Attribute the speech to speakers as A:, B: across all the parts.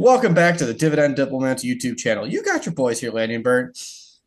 A: Welcome back to the Dividend Diplomats YouTube channel. You got your boys here, Lanny and Bert.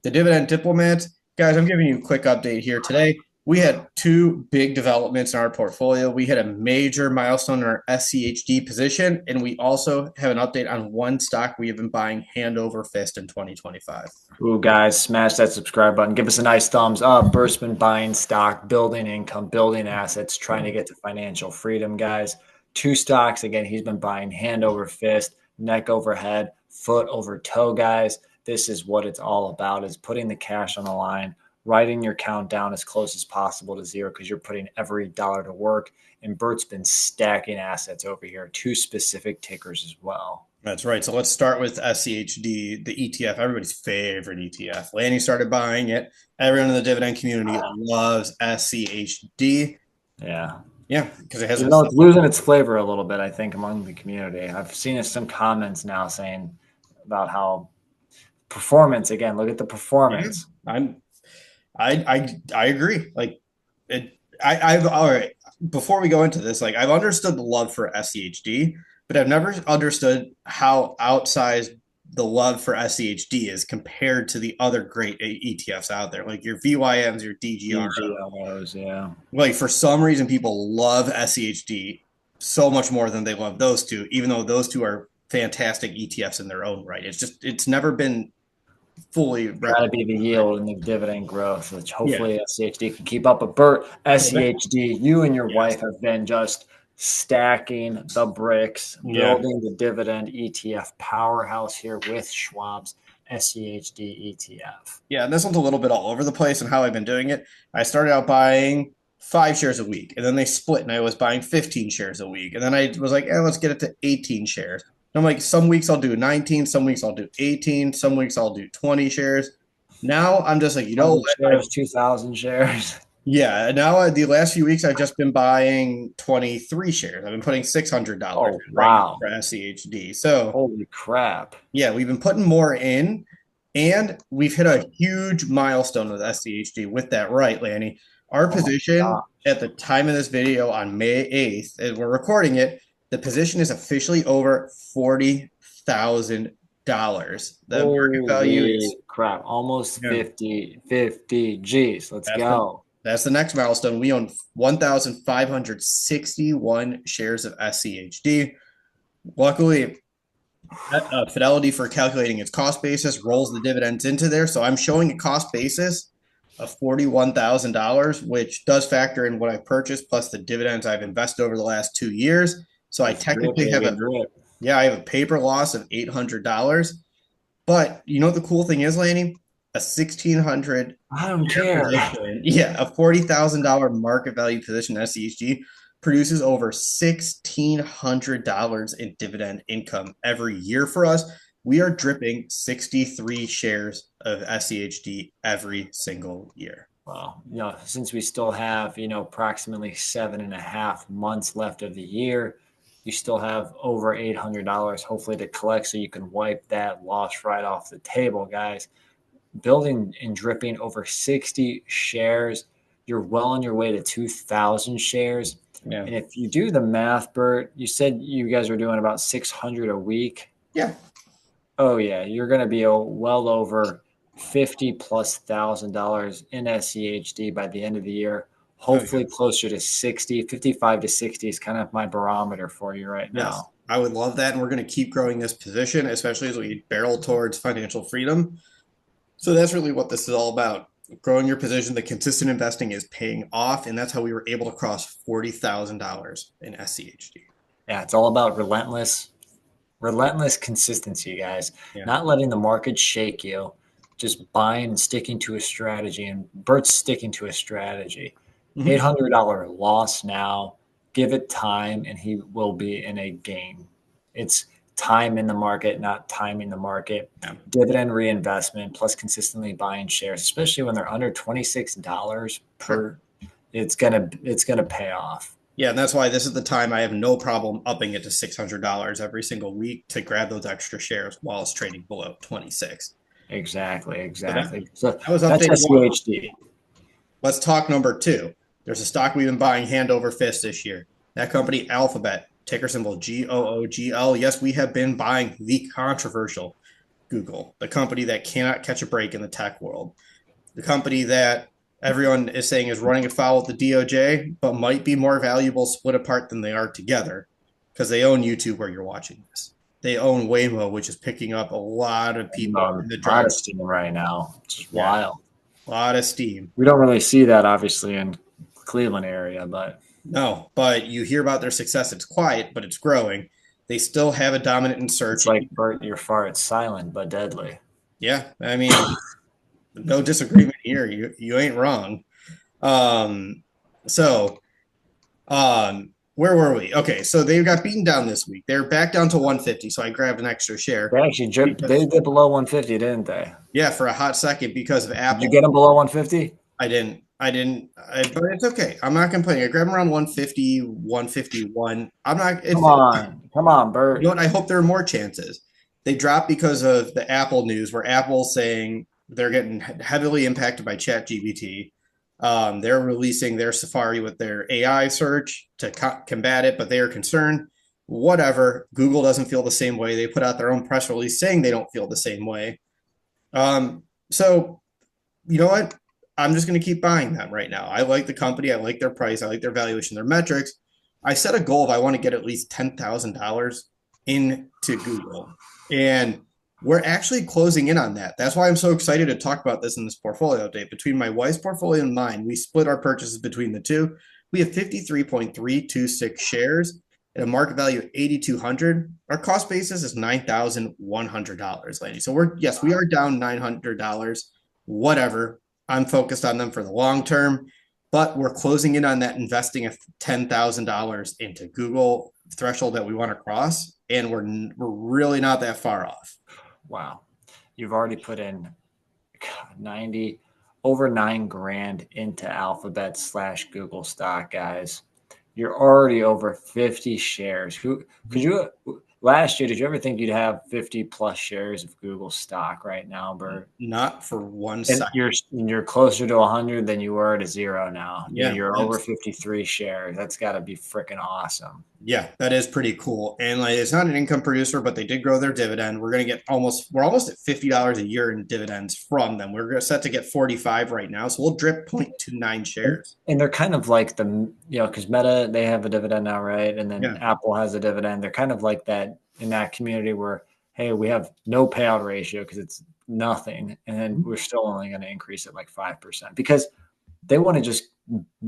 A: The Dividend Diplomats. Guys, I'm giving you a quick update here today. We had two big developments in our portfolio. We had a major milestone in our SCHD position, and we also have an update on one stock we have been buying hand over fist in 2025.
B: Ooh, guys, smash that subscribe button. Give us a nice thumbs up. Bert's been buying stock, building income, building assets, trying to get to financial freedom, guys. Two stocks. Again, he's been buying hand over fist, neck over head, foot over toe, guys. This is what it's all about, is putting the cash on the line, writing your count down as close as possible to zero because you're putting every dollar to work. And Bert's been stacking assets over here, two specific tickers as well.
A: That's right. So let's start with SCHD, the ETF, everybody's favorite ETF. Lanny started buying it. Everyone in the dividend community loves SCHD.
B: Yeah.
A: Yeah, because it has
B: it's losing its flavor a little bit, I think, among the community. I've seen some comments now saying about how performance, again, look at the performance.
A: Yeah, I agree. Like I've all right. Before we go into this, like I've understood the love for SCHD, but I've never understood how outsized the love for SCHD is compared to the other great ETFs out there, like your VYMs, your DGROs.
B: Yeah.
A: Like for some reason, people love SCHD so much more than they love those two, even though those two are fantastic ETFs in their own right. It's never been fully
B: got to be the yield and the dividend growth, which hopefully SCHD can keep up. But Bert, SCHD, you and your wife have been just stacking the bricks, building the dividend ETF powerhouse here with Schwab's SCHD ETF.
A: Yeah, and this one's a little bit all over the place in how I've been doing it. I started out buying 5 shares a week, and then they split, and I was buying 15 shares a week. And then I was like, let's get it to 18 shares. And I'm like, some weeks I'll do 19, some weeks I'll do 18, some weeks I'll do 20 shares. Now I'm just like,
B: 2,000 shares.
A: Yeah, now the last few weeks I've just been buying 23 shares. I've been putting $600
B: wow.
A: for SCHD. So
B: holy crap.
A: Yeah, we've been putting more in, and we've hit a huge milestone with SCHD with that, right, Lanny? Our position at the time of this video on May 8th, as we're recording it, the position is officially over $40,000. The market value is
B: crap, almost 50 G's. Let's go.
A: That's the next milestone. We own 1,561 shares of SCHD. Luckily, Fidelity, for calculating its cost basis, rolls the dividends into there. So I'm showing a cost basis of $41,000, which does factor in what I've purchased plus the dividends I've invested over the last 2 years. So I technically have I have a paper loss of $800. But you know what the cool thing is, Lanny? A 1,600.
B: I don't care.
A: Yeah, a $40,000 market value position SCHD produces over $1,600 in dividend income every year for us. We are dripping 63 shares of SCHD every single year.
B: Wow. Since we still have, approximately 7.5 months left of the year, you still have over $800 hopefully to collect so you can wipe that loss right off the table, guys. Building and dripping over 60 shares, you're well on your way to 2,000 shares.
A: Yeah.
B: And if you do the math, Bert, you said you guys are doing about 600 a week.
A: Yeah.
B: Oh yeah, you're going to be well over $50,000+ in SCHD by the end of the year. Hopefully closer to 60, 55 to 60 is kind of my barometer for you right now.
A: Yes, I would love that. And we're going to keep growing this position, especially as we barrel towards financial freedom. So that's really what this is all about. Growing your position, the consistent investing is paying off. And that's how we were able to cross $40,000 in SCHD.
B: Yeah, it's all about relentless consistency, guys. Yeah. Not letting the market shake you, just buying and sticking to a strategy. And Bert's sticking to a strategy. $800 loss now. Give it time, and he will be in a gain. It's time in the market, not timing the market. Yeah. Dividend reinvestment plus consistently buying shares, especially when they're under $26 per. It's gonna pay off.
A: Yeah, and that's why this is the time I have no problem upping it to $600 every single week to grab those extra shares while it's trading below 26.
B: Exactly.
A: So that was update SCHD. Let's talk number 2. There's a stock we've been buying hand over fist this year. That company, Alphabet. ticker symbol GOOGL. Yes, we have been buying the controversial Google, the company that cannot catch a break in the tech world, the company that everyone is saying is running afoul with the DOJ, but might be more valuable split apart than they are together because they own YouTube where you're watching this. They own Waymo, which is picking up a lot of people in the
B: A lot
A: drive.
B: of steam right now. It's just
A: Yeah,
B: wild.
A: a lot of steam.
B: We don't really see that obviously in Cleveland area, but
A: No, but you hear about their success. It's quiet, but it's growing. They still have a dominant in search.
B: it's like Bert, your fart, silent but deadly.
A: Yeah, I mean, no disagreement here. You ain't wrong. Um, so where were we? Okay, so they got beaten down this week. They're back down to 150. So I grabbed an extra share.
B: They actually they did below 150, didn't they?
A: Yeah, for a hot second because of Apple.
B: Did you get them below 150?
A: I didn't. But it's okay. I'm not complaining. I grabbed them around 150, 151. I'm not.
B: Come on, Bert.
A: You know what? I hope there are more chances. They dropped because of the Apple news, where Apple's saying they're getting heavily impacted by ChatGPT. They're releasing their Safari with their AI search to combat it, but they are concerned. Whatever. Google doesn't feel the same way. They put out their own press release saying they don't feel the same way. So, you know what? I'm just going to keep buying them right now. I like the company. I like their price. I like their valuation, their metrics. I set a goal of I want to get at least $10,000 into Google. And we're actually closing in on that. That's why I'm so excited to talk about this in this portfolio update. Between my wife's portfolio and mine, we split our purchases between the two. We have 53.326 shares at a market value of 8,200. Our cost basis is $9,100, Lanny. So we are down $900. Whatever. I'm focused on them for the long term, but we're closing in on that investing of $10,000 into Google threshold that we want to cross, and we're really not that far off.
B: Wow, you've already put in over $9,000 into Alphabet / Google stock, guys. You're already over 50 shares. Last year, did you ever think you'd have 50 plus shares of Google stock right now, Bert?
A: Not for one
B: second. You're closer to 100 than you were to 0 now. Yeah, you're over 53 shares. That's got to be freaking awesome.
A: Yeah, that is pretty cool. And it's not an income producer, but they did grow their dividend. We're going to get we're almost at $50 a year in dividends from them. We're set to get 45 right now. So we'll drip 0.29 shares.
B: And they're kind of like because Meta, they have a dividend now, right? And then Apple has a dividend. They're kind of like that in that community where, hey, we have no payout ratio because it's nothing. And then we're still only going to increase it like 5% because they want to just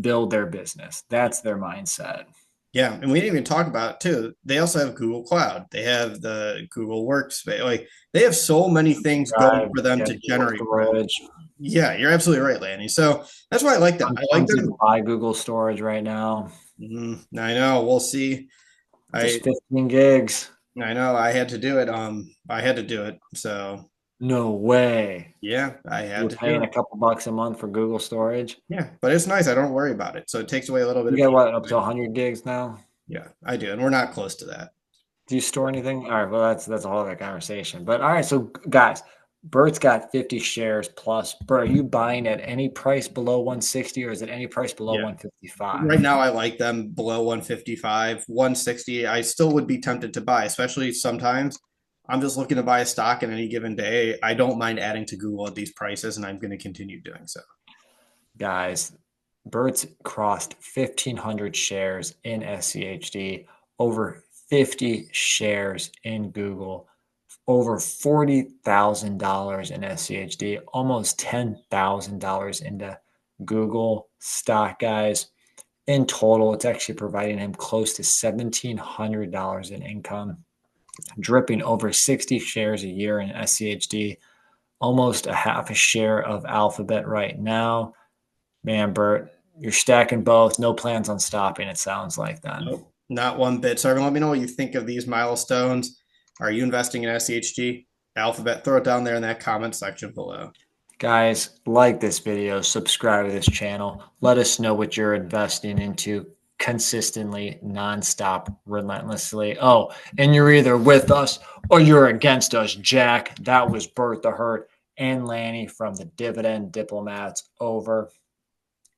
B: build their business. That's their mindset.
A: Yeah, and we didn't even talk about it too. They also have Google Cloud. They have the Google Workspace. They have so many things going for them to generate storage. Yeah, you're absolutely right, Lanny. So that's why I like them. I like them
B: to buy Google storage right now.
A: I know. We'll see.
B: Just 15 gigs.
A: I know. I had to do it. I had to do it. So
B: no way.
A: Yeah, I had
B: You're
A: to
B: paying a couple bucks a month for Google storage.
A: Yeah, but it's nice. I don't worry about it. So it takes away a little bit.
B: You got what, up to 100 gigs now?
A: Yeah, I do, and we're not close to that.
B: Do you store anything? All right, well that's a whole other conversation. But all right, so guys, Bert's got 50 shares plus. Bert, are you buying at any price below 160, or is it any price below 155?
A: Right now, I like them below 155, 160. I still would be tempted to buy, especially sometimes. I'm just looking to buy a stock in any given day. I don't mind adding to Google at these prices, and I'm going to continue doing so.
B: Guys, Bert's crossed 1,500 shares in SCHD, over 50 shares in Google, over $40,000 in SCHD, almost $10,000 into Google stock, guys. In total, it's actually providing him close to $1,700 in income, dripping over 60 shares a year in SCHD, almost a half a share of Alphabet right now. Man, Bert, you're stacking both. No plans on stopping, it sounds like then.
A: Nope, not one bit. So everyone, let me know what you think of these milestones. Are you investing in SCHD? Alphabet? Throw it down there in that comment section below.
B: Guys, like this video, subscribe to this channel. Let us know what you're investing into consistently, nonstop, relentlessly. Oh, and you're either with us or you're against us, Jack. That was Bert the Hurt and Lanny from the Dividend Diplomats, over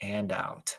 B: and out.